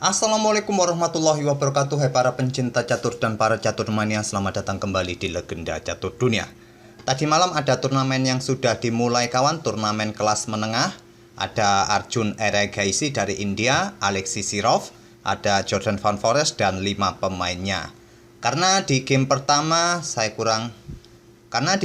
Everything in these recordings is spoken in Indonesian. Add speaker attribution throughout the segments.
Speaker 1: Assalamualaikum warahmatullahi wabarakatuh. Hai para pencinta catur dan para catur mania, selamat datang kembali di Legenda Catur Dunia. Tadi malam ada turnamen yang sudah dimulai kawan, turnamen kelas menengah. Ada Arjun Erigaisi dari India, Alexei Sirov, ada Jordan Van Foreest dan 5 pemainnya. Karena di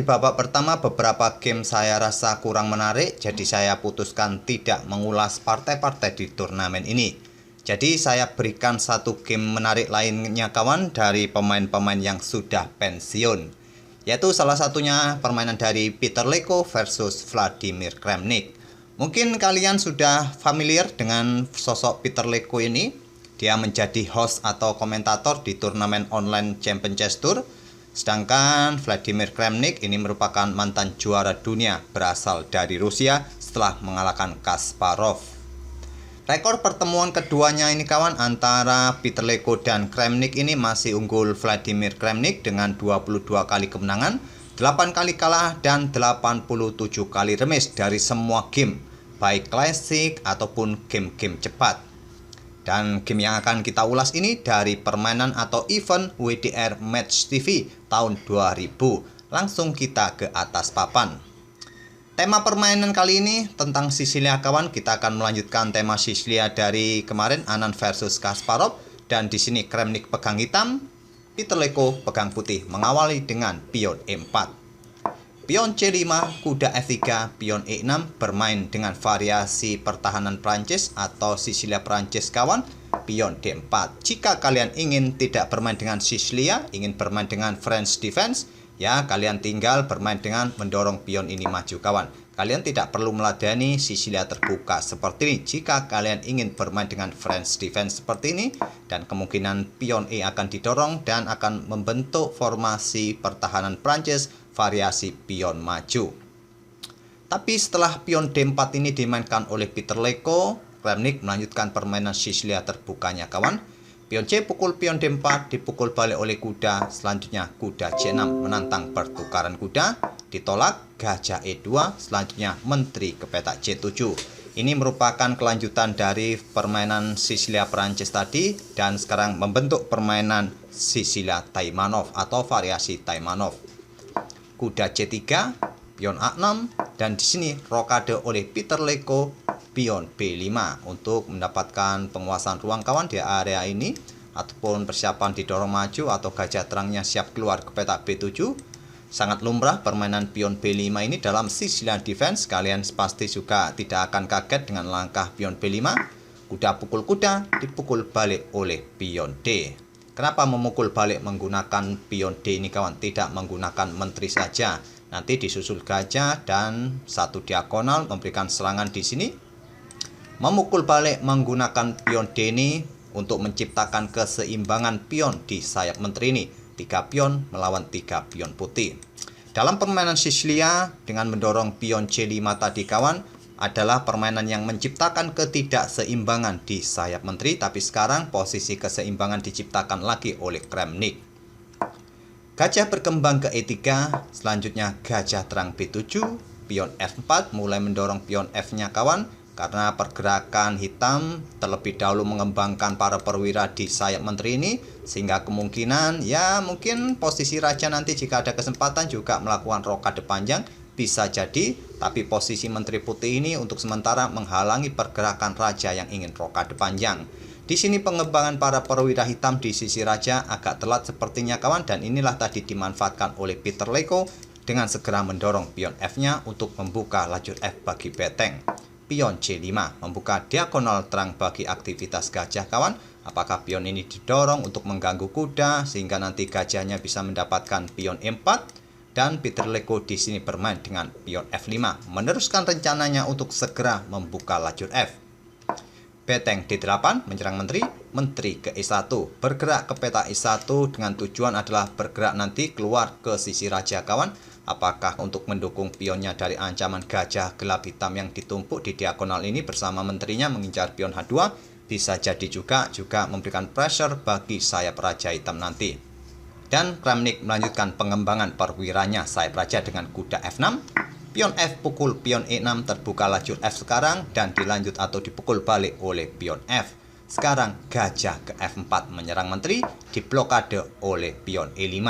Speaker 1: babak pertama beberapa game saya rasa kurang menarik, jadi saya putuskan tidak mengulas partai-partai di turnamen ini. Jadi saya berikan satu game menarik lainnya kawan dari pemain-pemain yang sudah pensiun, yaitu salah satunya permainan dari Peter Leko versus Vladimir Kramnik. Mungkin kalian sudah familiar dengan sosok Peter Leko ini. Dia menjadi host atau komentator di turnamen online Champion Chess Tour. Sedangkan Vladimir Kramnik ini merupakan mantan juara dunia berasal dari Rusia setelah mengalahkan Kasparov. Rekor pertemuan keduanya ini kawan antara Peter Leko dan Kramnik ini masih unggul Vladimir Kramnik dengan 22 kali kemenangan, 8 kali kalah dan 87 kali remis dari semua game, baik klasik ataupun game-game cepat. Dan game yang akan kita ulas ini dari permainan atau event WDR Match TV tahun 2000. Langsung kita ke atas papan. Tema permainan kali ini tentang Sisilia kawan. Kita akan melanjutkan tema Sisilia dari kemarin, Anand versus Kasparov, dan di sini Kramnik pegang hitam, Peter Leko pegang putih, mengawali dengan pion E4. Pion C5, kuda F3, pion E6 bermain dengan variasi pertahanan Prancis atau Sisilia Prancis kawan. Pion D4. Jika kalian ingin tidak bermain dengan Sisilia, ingin bermain dengan French defense, ya, kalian tinggal bermain dengan mendorong pion ini maju kawan. Kalian tidak perlu meladani Sisilia terbuka seperti ini jika kalian ingin bermain dengan French defense seperti ini, dan kemungkinan pion E akan didorong dan akan membentuk formasi pertahanan Prancis variasi pion maju. Tapi setelah pion D4 ini dimainkan oleh Peter Leko, Kramnik melanjutkan permainan Sisilia terbukanya kawan. Pion C pukul pion D4 dipukul balik oleh kuda. Selanjutnya kuda C6 menantang pertukaran kuda. Ditolak, gajah E2. Selanjutnya menteri ke petak C7. Ini merupakan kelanjutan dari permainan Sisilia Prancis tadi, dan sekarang membentuk permainan Sisilia Taimanov atau variasi Taimanov. Kuda C3, pion A6, dan di sini rokade oleh Peter Leko, pion B5 untuk mendapatkan penguasaan ruang kawan di area ini, ataupun persiapan didorong maju atau gajah terangnya siap keluar ke petak B7. Sangat lumrah permainan pion B5 ini dalam Sicilian defense. Kalian pasti juga tidak akan kaget dengan langkah pion B5. Kuda pukul kuda dipukul balik oleh pion D. Kenapa memukul balik menggunakan pion D ini kawan? Tidak menggunakan menteri saja. Nanti disusul gajah dan satu diagonal memberikan serangan di sini. Memukul balik menggunakan pion D ini untuk menciptakan keseimbangan pion di sayap menteri ini. 3 pion melawan 3 pion putih. Dalam permainan Sisilia dengan mendorong pion C5 tadi kawan adalah permainan yang menciptakan ketidakseimbangan di sayap menteri. Tapi sekarang posisi keseimbangan diciptakan lagi oleh Kramnik. Gajah berkembang ke E3. Selanjutnya gajah terang B7. Pion F4 mulai mendorong pion F-nya kawan. Karena pergerakan hitam terlebih dahulu mengembangkan para perwira di sayap menteri ini, sehingga kemungkinan ya mungkin posisi raja nanti jika ada kesempatan juga melakukan rokade panjang bisa jadi. Tapi posisi menteri putih ini untuk sementara menghalangi pergerakan raja yang ingin rokade panjang. Di sini pengembangan para perwira hitam di sisi raja agak telat sepertinya kawan, dan inilah tadi dimanfaatkan oleh Peter Leko dengan segera mendorong pion F-nya untuk membuka lajur F bagi beteng. Pion C5 membuka diagonal terang bagi aktivitas gajah kawan. Apakah pion ini didorong untuk mengganggu kuda sehingga nanti gajahnya bisa mendapatkan pion E4, dan Peter Leko di sini bermain dengan pion F5 meneruskan rencananya untuk segera membuka lajur F. Beteng D8 menyerang menteri, menteri ke E1, bergerak ke petak E1 dengan tujuan adalah bergerak nanti keluar ke sisi raja kawan. Apakah untuk mendukung pionnya dari ancaman gajah gelap hitam yang ditumpuk di diagonal ini bersama menterinya mengincar pion H2, bisa jadi juga memberikan pressure bagi sayap raja hitam nanti. Dan Kramnik melanjutkan pengembangan perwiranya sayap raja dengan kuda F6. Pion F pukul pion E6 terbuka lajur F sekarang dan dilanjut atau dipukul balik oleh pion F. Sekarang gajah ke F4 menyerang menteri, diblokade oleh pion E5.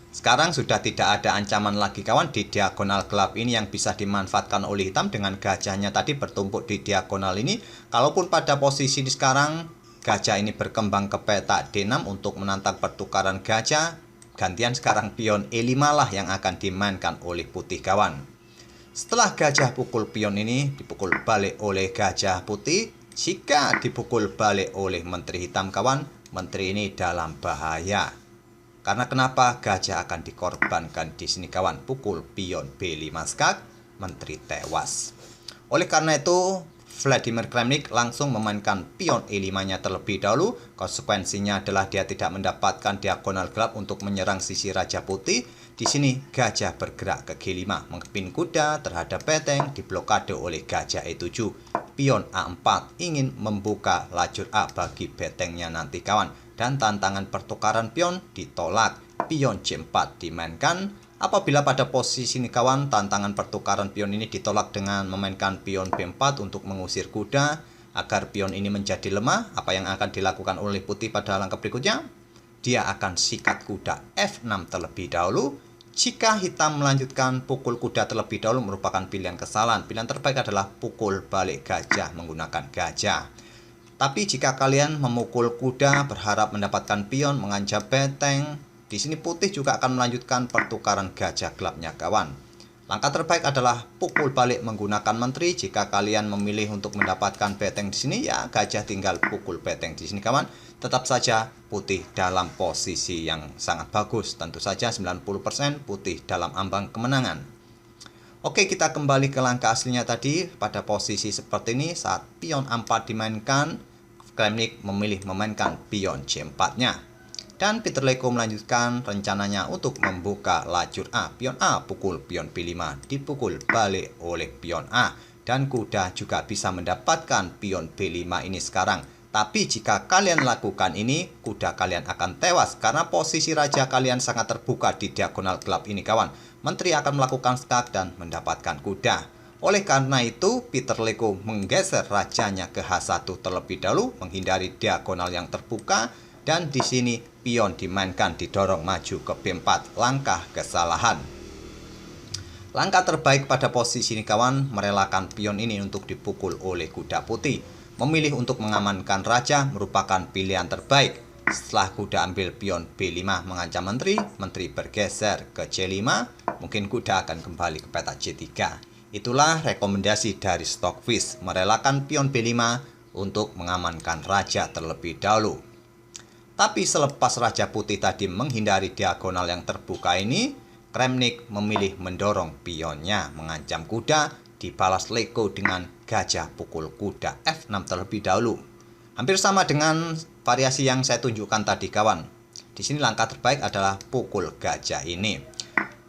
Speaker 1: Sekarang sudah tidak ada ancaman lagi kawan di diagonal gelap ini yang bisa dimanfaatkan oleh hitam dengan gajahnya tadi bertumpuk di diagonal ini. Kalaupun pada posisi ini sekarang gajah ini berkembang ke peta D6 untuk menantang pertukaran gajah, gantian sekarang pion E5 lah yang akan dimainkan oleh putih kawan. Setelah gajah pukul pion ini dipukul balik oleh gajah putih. Jika dipukul balik oleh menteri hitam kawan, menteri ini dalam bahaya. Karena kenapa? Gajah akan dikorbankan di sini kawan. Pukul pion B5 skak, menteri tewas. Oleh karena itu, Vladimir Kramnik langsung memainkan pion E5-nya terlebih dahulu. Konsekuensinya adalah dia tidak mendapatkan diagonal gelap untuk menyerang sisi raja putih. Di sini gajah bergerak ke G5, mengepin kuda terhadap beteng, diblokade oleh gajah E7. Pion A4 ingin membuka lajur A bagi betengnya nanti kawan. Dan tantangan pertukaran pion ditolak. Pion C4 dimainkan. Apabila pada posisi ini kawan, tantangan pertukaran pion ini ditolak dengan memainkan pion B4 untuk mengusir kuda. Agar pion ini menjadi lemah, apa yang akan dilakukan oleh putih pada langkah berikutnya? Dia akan sikat kuda F6 terlebih dahulu. Jika hitam melanjutkan pukul kuda terlebih dahulu merupakan pilihan kesalahan. Pilihan terbaik adalah pukul balik gajah menggunakan gajah. Tapi jika kalian memukul kuda berharap mendapatkan pion mengancam beteng, di sini putih juga akan melanjutkan pertukaran gajah gelapnya kawan. Langkah terbaik adalah pukul balik menggunakan menteri. Jika kalian memilih untuk mendapatkan beteng di sini, ya gajah tinggal pukul beteng di sini kawan. Tetap saja putih dalam posisi yang sangat bagus. Tentu saja 90% putih dalam ambang kemenangan. Oke, kita kembali ke langkah aslinya tadi. Pada posisi seperti ini, saat pion A4 dimainkan, Kramnik memilih memainkan pion C4-nya. Dan Peter Leko melanjutkan rencananya untuk membuka lajur A. Pion A pukul pion B5, dipukul balik oleh pion A. Dan kuda juga bisa mendapatkan pion B5 ini sekarang. Tapi jika kalian lakukan ini, kuda kalian akan tewas karena posisi raja kalian sangat terbuka di diagonal gelap ini kawan. Menteri akan melakukan skak dan mendapatkan kuda. Oleh karena itu, Peter Leko menggeser rajanya ke H1 terlebih dahulu, menghindari diagonal yang terbuka. Dan di sini pion dimainkan didorong maju ke B4, langkah kesalahan. Langkah terbaik pada posisi ini kawan, merelakan pion ini untuk dipukul oleh kuda putih. Memilih untuk mengamankan raja merupakan pilihan terbaik. Setelah kuda ambil pion B5 mengancam menteri, menteri bergeser ke C5, mungkin kuda akan kembali ke peta C3. Itulah rekomendasi dari Stockfish, merelakan pion B5 untuk mengamankan raja terlebih dahulu. Tapi selepas raja putih tadi menghindari diagonal yang terbuka ini, Kramnik memilih mendorong pionnya mengancam kuda, dibalas Leko dengan gajah pukul kuda F6 terlebih dahulu. Hampir sama dengan variasi yang saya tunjukkan tadi kawan. Di sini langkah terbaik adalah pukul gajah ini.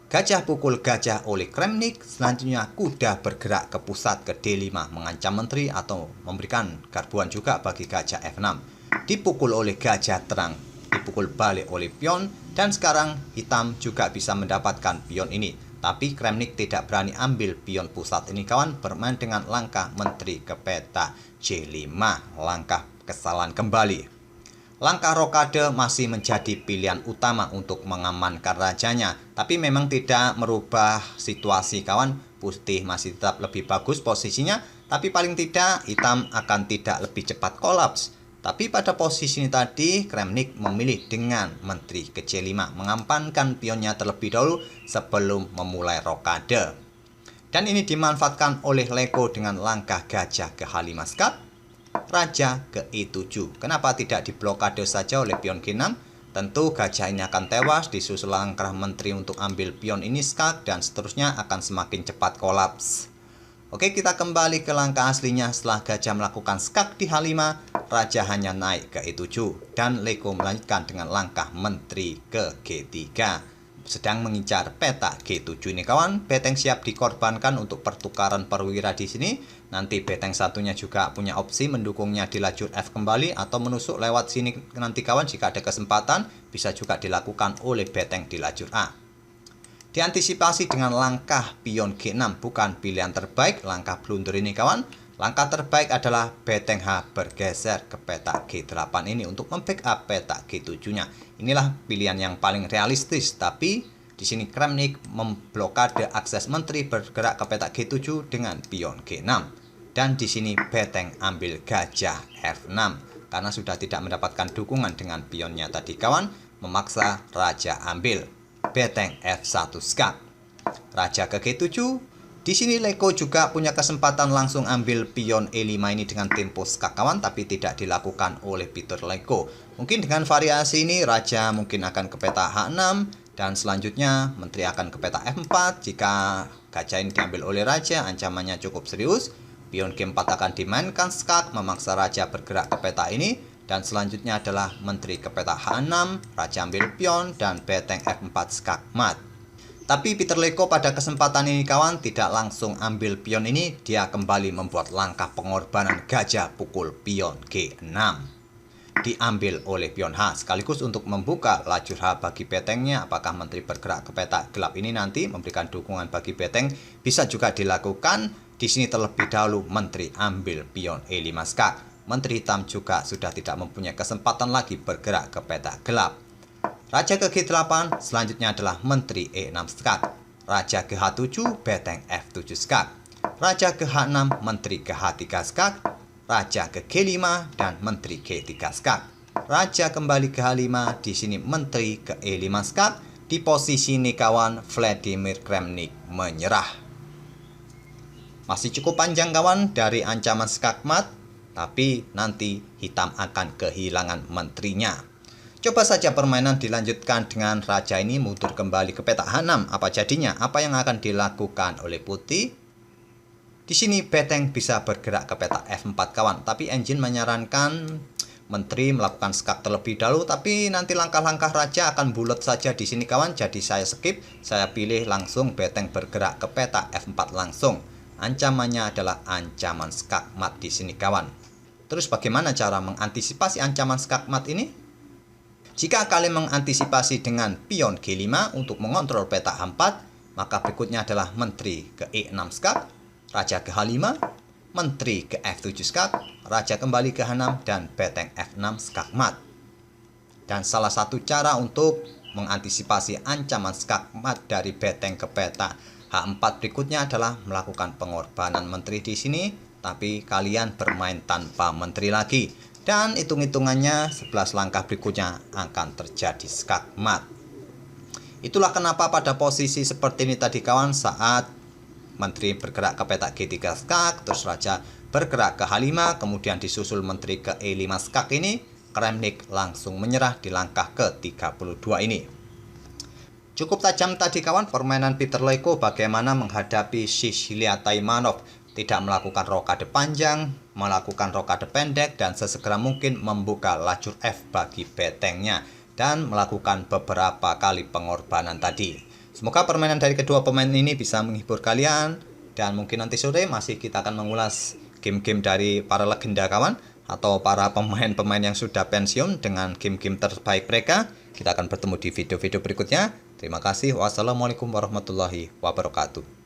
Speaker 1: Gajah pukul gajah oleh Kramnik, selanjutnya kuda bergerak ke pusat ke D5 mengancam menteri atau memberikan garbuan juga bagi gajah F6. Dipukul oleh gajah terang, dipukul balik oleh pion, dan sekarang hitam juga bisa mendapatkan pion ini. Tapi Kramnik tidak berani ambil pion pusat ini kawan, bermain dengan langkah menteri ke peta C5, langkah kesalahan kembali. Langkah rokade masih menjadi pilihan utama untuk mengamankan rajanya, tapi memang tidak merubah situasi kawan. Putih masih tetap lebih bagus posisinya, tapi paling tidak hitam akan tidak lebih cepat kolaps. Tapi pada posisi ini tadi, Kramnik memilih dengan menteri ke C5, mengamankan pionnya terlebih dahulu sebelum memulai rokade. Dan ini dimanfaatkan oleh Leko dengan langkah gajah ke H5 skak, raja ke E7. Kenapa tidak diblokade saja oleh pion G6? Tentu gajah ini akan tewas, disusul langkah menteri untuk ambil pion ini skak, dan seterusnya akan semakin cepat kolaps. Oke, kita kembali ke langkah aslinya. Setelah gajah melakukan skak di H5, raja hanya naik ke E7. Dan Leko melanjutkan dengan langkah menteri ke G3. Sedang mengincar peta G7 ini kawan. Beteng siap dikorbankan untuk pertukaran perwira di sini. Nanti beteng satunya juga punya opsi mendukungnya di lajur F kembali atau menusuk lewat sini nanti kawan. Jika ada kesempatan, bisa juga dilakukan oleh beteng di lajur A. Diantisipasi dengan langkah pion G6 bukan pilihan terbaik. Langkah blunder ini kawan. Langkah terbaik adalah Beteng H bergeser ke peta G8 ini untuk membackup peta G7-nya. Inilah pilihan yang paling realistis, tapi di sini Kramnik memblokade akses menteri bergerak ke peta G7 dengan pion G6. Dan di sini Beteng ambil gajah F6 karena sudah tidak mendapatkan dukungan dengan pionnya tadi kawan, memaksa raja ambil Beteng F1 skak. Raja ke G7. Di sini Leko juga punya kesempatan langsung ambil pion E5 ini dengan tempo skak kawan, tapi tidak dilakukan oleh Peter Leko. Mungkin dengan variasi ini raja mungkin akan ke peta H6 dan selanjutnya menteri akan ke peta F4. Jika gajah ini diambil oleh raja, ancamannya cukup serius. Pion G4 akan dimainkan skak, memaksa raja bergerak ke peta ini. Dan selanjutnya adalah menteri ke peta H6, raja ambil pion, dan beteng F4 skak mat. Tapi Peter Leko pada kesempatan ini kawan tidak langsung ambil pion ini, dia kembali membuat langkah pengorbanan gajah pukul pion G6. Diambil oleh pion H sekaligus untuk membuka lajur H bagi betengnya. Apakah menteri bergerak ke peta gelap ini nanti memberikan dukungan bagi beteng? Bisa juga dilakukan. Di sini terlebih dahulu menteri ambil pion E5 skak. Menteri hitam juga sudah tidak mempunyai kesempatan lagi bergerak ke peta gelap. Raja ke G8, selanjutnya adalah menteri E6 skak. Raja ke H7, beteng F7 skak. Raja ke H6, menteri ke H3 skak. Raja ke G5 dan menteri G3 skak. Raja kembali ke H5, di sini menteri ke E5 skak. Di posisi ini kawan, Vladimir Kramnik menyerah. Masih cukup panjang kawan dari ancaman skak mat, tapi nanti hitam akan kehilangan menterinya. Coba saja permainan dilanjutkan dengan raja ini mundur kembali ke peta H6. Apa jadinya? Apa yang akan dilakukan oleh putih? Di sini beteng bisa bergerak ke peta F4 kawan. Tapi engine menyarankan menteri melakukan skak terlebih dahulu. Tapi nanti langkah-langkah raja akan bulat saja di sini kawan. Jadi saya skip. Saya pilih langsung beteng bergerak ke peta F4 langsung. Ancamannya adalah ancaman skak mat di sini kawan. Terus bagaimana cara mengantisipasi ancaman skak mat ini? Jika kalian mengantisipasi dengan pion G5 untuk mengontrol peta H4, maka berikutnya adalah menteri ke E6 skak, raja ke H5, menteri ke F7 skak, raja kembali ke H6, dan beteng F6 skak mat. Dan salah satu cara untuk mengantisipasi ancaman skak mat dari beteng ke peta H4 berikutnya adalah melakukan pengorbanan menteri di sini, tapi kalian bermain tanpa menteri lagi. Dan hitung-hitungannya 11 langkah berikutnya akan terjadi skak mat. Itulah kenapa pada posisi seperti ini tadi kawan, saat menteri bergerak ke peta G3 skak, terus raja bergerak ke H5, kemudian disusul menteri ke E5 skak ini, Kramnik langsung menyerah di langkah ke-32 ini. Cukup tajam tadi kawan permainan Peter Leko bagaimana menghadapi Shishilia Taimanov. Tidak melakukan rokade panjang, melakukan rokade pendek, dan sesegera mungkin membuka lajur F bagi betengnya, dan melakukan beberapa kali pengorbanan tadi. Semoga permainan dari kedua pemain ini bisa menghibur kalian, dan mungkin nanti sore masih kita akan mengulas game-game dari para legenda kawan, atau para pemain-pemain yang sudah pensiun dengan game-game terbaik mereka. Kita akan bertemu di video-video berikutnya. Terima kasih. Wassalamualaikum warahmatullahi wabarakatuh.